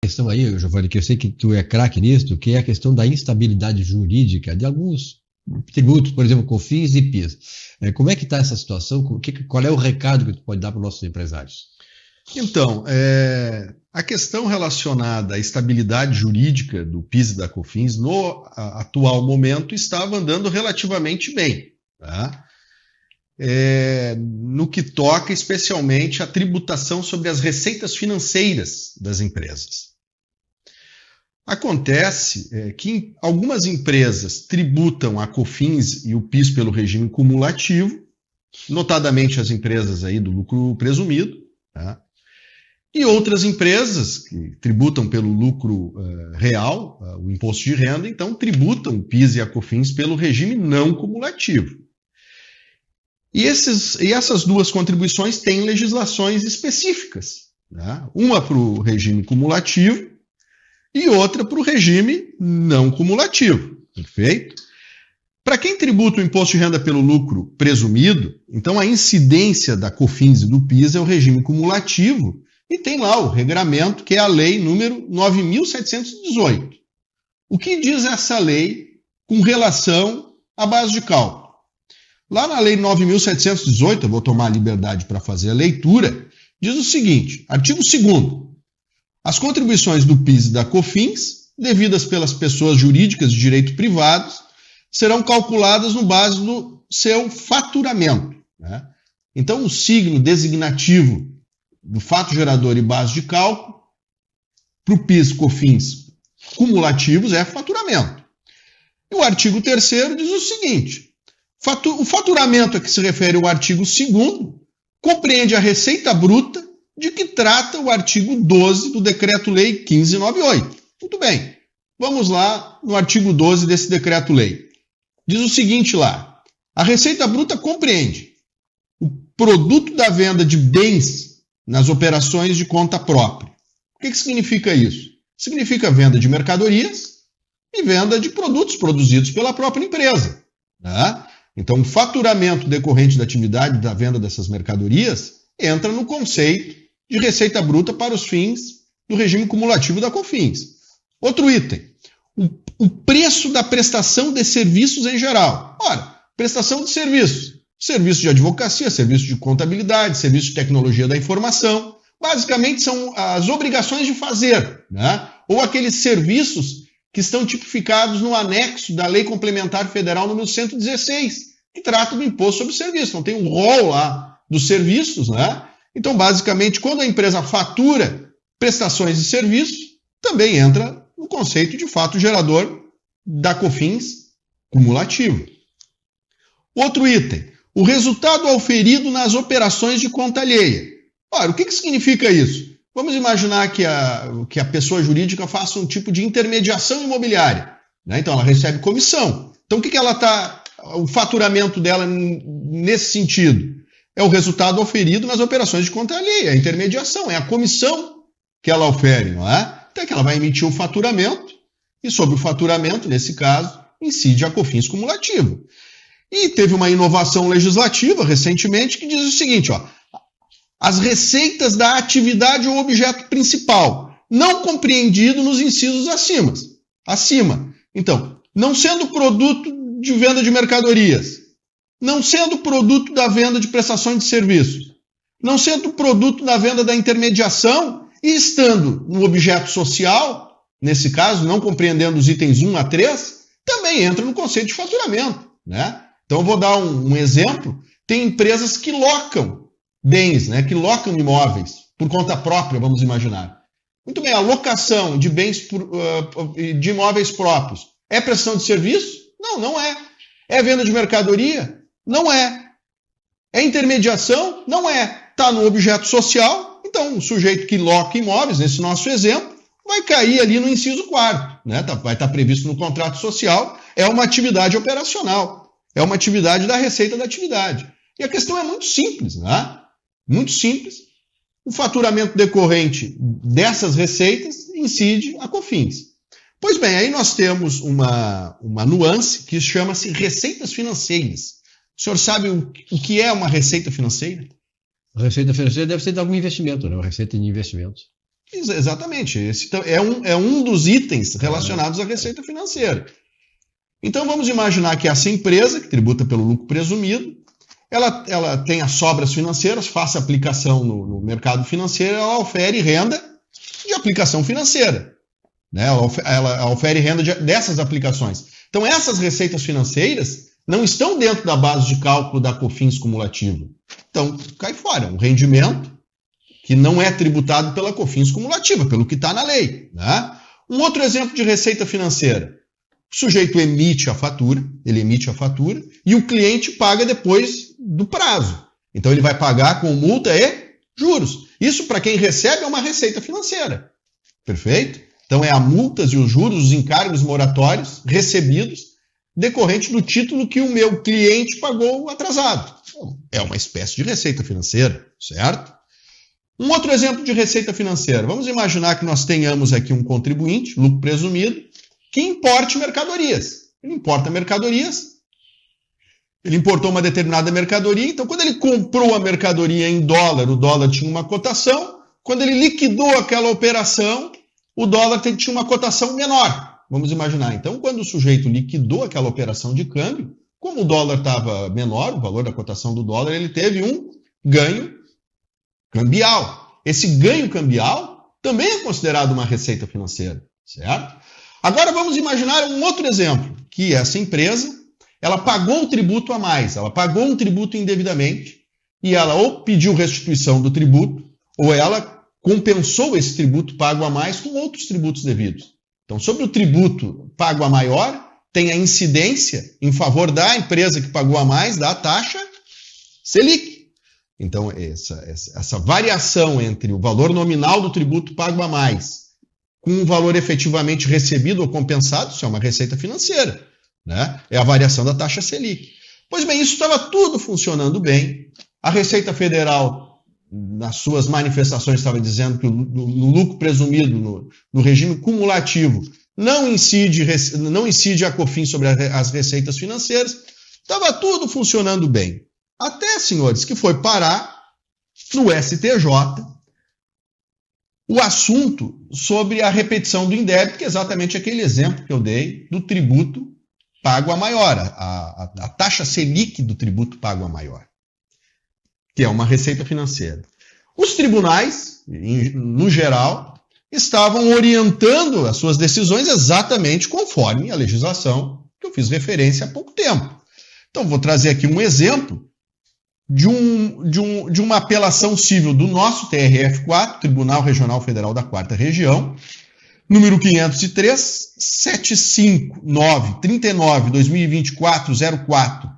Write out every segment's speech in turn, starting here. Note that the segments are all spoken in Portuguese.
questão aí, Giovanni, que eu sei que tu é craque nisso, que é a questão da instabilidade jurídica de alguns tributos, por exemplo, COFINS e PIS. Como é que está essa situação? Qual é o recado que tu pode dar para os nossos empresários? Então, a questão relacionada à estabilidade jurídica do PIS e da COFINS no atual momento estava andando relativamente bem, tá? No que toca especialmente à tributação sobre as receitas financeiras das empresas. Acontece que algumas empresas tributam a COFINS e o PIS pelo regime cumulativo, notadamente as empresas aí do lucro presumido, tá? E outras empresas que tributam pelo lucro real, o imposto de renda, então tributam o PIS e a COFINS pelo regime não cumulativo. E essas duas contribuições têm legislações específicas, né? Uma para o regime cumulativo e outra para o regime não cumulativo, perfeito? Para quem tributa o imposto de renda pelo lucro presumido, então a incidência da COFINS e do PIS é o regime cumulativo e tem lá o regramento, que é a lei número 9.718. O que diz essa lei com relação à base de cálculo? Lá na lei 9.718, eu vou tomar a liberdade para fazer a leitura, diz o seguinte, artigo 2º, as contribuições do PIS e da COFINS, devidas pelas pessoas jurídicas de direito privado, serão calculadas no base do seu faturamento, né? Então, o signo designativo do fato gerador e base de cálculo, para o PIS e COFINS cumulativos, é faturamento. E o artigo 3º diz o seguinte, o faturamento a que se refere o artigo 2º compreende a receita bruta de que trata o artigo 12 do Decreto-Lei 1598. Muito bem, vamos lá no artigo 12 desse Decreto-Lei. Diz o seguinte lá, a receita bruta compreende o produto da venda de bens nas operações de conta própria. O que significa isso? Significa venda de mercadorias e venda de produtos produzidos pela própria empresa, tá? Então, o faturamento decorrente da atividade da venda dessas mercadorias entra no conceito de receita bruta para os fins do regime cumulativo da COFINS. Outro item, o preço da prestação de serviços em geral. Ora, prestação de serviços, serviço de advocacia, serviço de contabilidade, serviço de tecnologia da informação, basicamente são as obrigações de fazer, né? Ou aqueles serviços que estão tipificados no anexo da Lei Complementar Federal número 116, que trata do imposto sobre serviço. Então tem um rol lá dos serviços, né? Então, basicamente, quando a empresa fatura prestações de serviço, também entra no conceito de fato gerador da COFINS cumulativo. Outro item, o resultado auferido nas operações de conta alheia. Ora, o que significa isso? Vamos imaginar que a pessoa jurídica faça um tipo de intermediação imobiliária, né? Então, ela recebe comissão. Então, o faturamento dela nesse sentido? É o resultado auferido nas operações de conta alheia, a intermediação, é a comissão que ela ofere, não é? Até que ela vai emitir o faturamento, e sobre o faturamento, nesse caso, incide a COFINS cumulativa. E teve uma inovação legislativa recentemente que diz o seguinte, ó, as receitas da atividade ou objeto principal, não compreendido nos incisos acima. Então, não sendo produto de venda de mercadorias, não sendo produto da venda de prestações de serviços, não sendo produto da venda da intermediação e estando no objeto social, nesse caso, não compreendendo os itens 1 a 3, também entra no conceito de faturamento, né? Então, eu vou dar um exemplo. Tem empresas que locam bens, né, que locam imóveis por conta própria, vamos imaginar. Muito bem, a locação de bens de imóveis próprios é prestação de serviço? Não, não é. É venda de mercadoria? Não é. É intermediação? Não é. Está no objeto social, então o sujeito que loca imóveis, nesse nosso exemplo, vai cair ali no inciso 4º, né? Vai estar previsto no contrato social, é uma atividade operacional, é uma atividade da receita da atividade. E a questão é muito simples, né? Muito simples. O faturamento decorrente dessas receitas incide a COFINS. Pois bem, aí nós temos uma nuance que chama-se receitas financeiras. O senhor sabe o que é uma receita financeira? A receita financeira deve ser de algum investimento, né? Uma receita de investimentos. Exatamente. Esse é um dos itens relacionados à receita financeira. Então vamos imaginar que essa empresa, que tributa pelo lucro presumido, ela tem as sobras financeiras, faça aplicação no mercado financeiro, ela ofere renda de aplicação financeira. Né? Ela ofere renda dessas aplicações. Então essas receitas financeiras não estão dentro da base de cálculo da COFINS cumulativa. Então cai fora, um rendimento que não é tributado pela COFINS cumulativa, pelo que está na lei. Né? Um outro exemplo de receita financeira. O sujeito emite a fatura, e o cliente paga depois do prazo. Então ele vai pagar com multa e juros. Isso, para quem recebe, é uma receita financeira. Perfeito? Então é a multas e os juros, os encargos moratórios recebidos decorrente do título que o meu cliente pagou atrasado. É uma espécie de receita financeira, certo? Um outro exemplo de receita financeira. Vamos imaginar que nós tenhamos aqui um contribuinte, lucro presumido, que importe mercadorias. Ele importa mercadorias, ele importou uma determinada mercadoria, então quando ele comprou a mercadoria em dólar, o dólar tinha uma cotação, quando ele liquidou aquela operação, o dólar tinha uma cotação menor. Vamos imaginar, então, quando o sujeito liquidou aquela operação de câmbio, como o dólar estava menor, o valor da cotação do dólar, ele teve um ganho cambial. Esse ganho cambial também é considerado uma receita financeira, certo? Agora vamos imaginar um outro exemplo, que essa empresa, ela pagou o tributo a mais, ela pagou um tributo indevidamente, e ela ou pediu restituição do tributo, ou ela compensou esse tributo pago a mais com outros tributos devidos. Então, sobre o tributo pago a maior, tem a incidência em favor da empresa que pagou a mais, da taxa Selic. Então, essa variação entre o valor nominal do tributo pago a mais com o valor efetivamente recebido ou compensado, isso é uma receita financeira, né? É a variação da taxa Selic. Pois bem, isso estava tudo funcionando bem. A Receita Federal, nas suas manifestações, estava dizendo que no lucro presumido, no regime cumulativo, não incide a COFINS sobre as receitas financeiras. Estava tudo funcionando bem. Até, senhores, que foi parar no STJ o assunto sobre a repetição do indébito, que é exatamente aquele exemplo que eu dei do tributo pago a maior, a taxa Selic do tributo pago a maior, que é uma receita financeira. Os tribunais, no geral, estavam orientando as suas decisões exatamente conforme a legislação que eu fiz referência há pouco tempo. Então, vou trazer aqui um exemplo de uma apelação civil do nosso TRF4, Tribunal Regional Federal da 4ª Região, número 503, 759, 39, 2024, 04,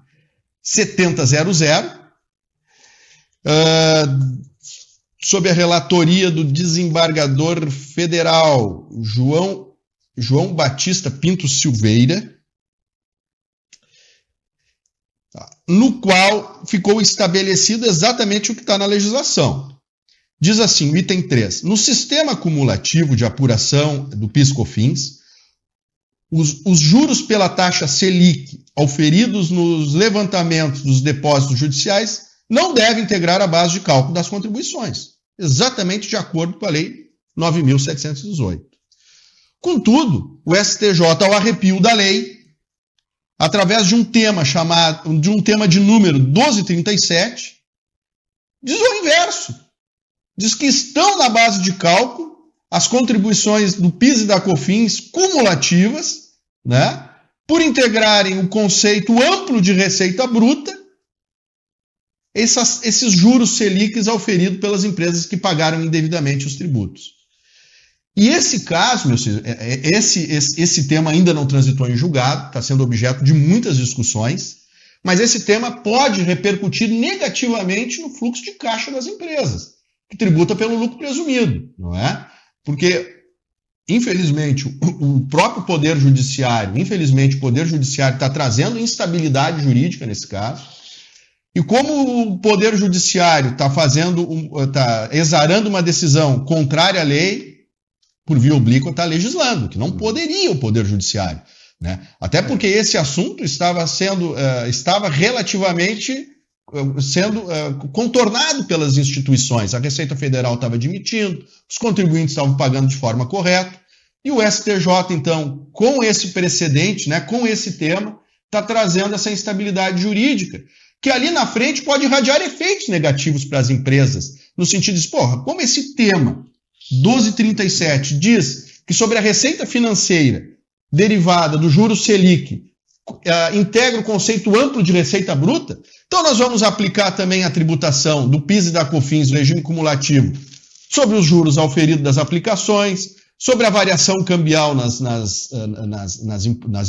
7000, sob a relatoria do desembargador federal João Batista Pinto Silveira, no qual ficou estabelecido exatamente o que está na legislação. Diz assim, o item 3, no sistema cumulativo de apuração do PIS/COFINS, os juros pela taxa Selic auferidos nos levantamentos dos depósitos judiciais não devem integrar a base de cálculo das contribuições, exatamente de acordo com a Lei 9.718. Contudo, o STJ, ao arrepio da lei, através de um tema de número 1237, diz o inverso. Diz que estão na base de cálculo as contribuições do PIS e da COFINS cumulativas, né, por integrarem o conceito amplo de receita bruta, esses juros Selics auferidos pelas empresas que pagaram indevidamente os tributos. E esse caso, meus filhos, esse tema ainda não transitou em julgado, está sendo objeto de muitas discussões, mas esse tema pode repercutir negativamente no fluxo de caixa das empresas, que tributa pelo lucro presumido, não é? Porque, infelizmente, o próprio Poder Judiciário, está trazendo instabilidade jurídica nesse caso, e como o Poder Judiciário está exarando uma decisão contrária à lei, por via oblíqua, está legislando, que não poderia o Poder Judiciário, né? Até porque esse assunto estava relativamente sendo contornado pelas instituições. A Receita Federal estava admitindo, os contribuintes estavam pagando de forma correta, e o STJ, então, com esse precedente, né, com esse tema, está trazendo essa instabilidade jurídica, que ali na frente pode irradiar efeitos negativos para as empresas, no sentido de, porra, como esse tema 1237 diz que sobre a receita financeira derivada do juros Selic integra o conceito amplo de receita bruta, então nós vamos aplicar também a tributação do PIS e da COFINS, do regime cumulativo, sobre os juros auferidos das aplicações, sobre a variação cambial nas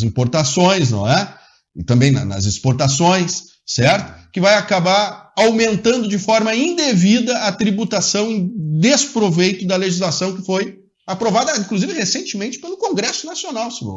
importações, não é? E também nas exportações, certo? Que vai acabar aumentando de forma indevida a tributação em desproveito da legislação que foi aprovada, inclusive, recentemente pelo Congresso Nacional, Simão.